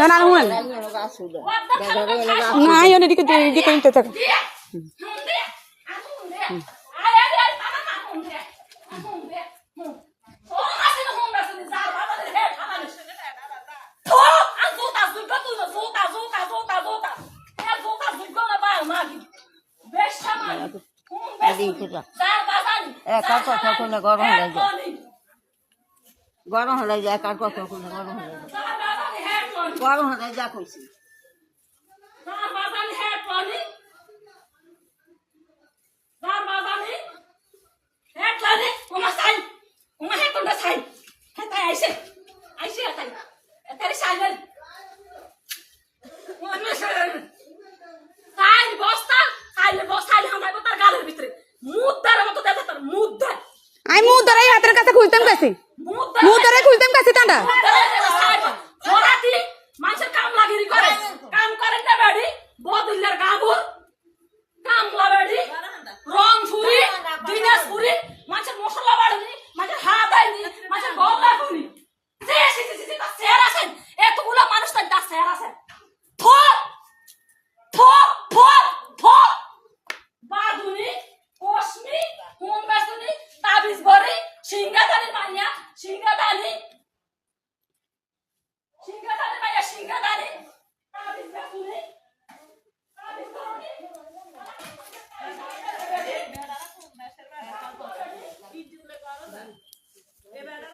না হুন না ইয়ে দিকে দিকে নিতে থাক গরম হলে যায় কার কথা কোনো গরম হলে গরম হলে যা কইছি আমি মুখ ধরে হাতের কাছে খুলতাম গেছি মুখ ধরে খুলতাম গেছি তাঁটা মানুষের কাম লাগিয়ে করে কাম করেন না বাড়ি বদুল্লার গাবুর কাম বাড়ি রং ছুরি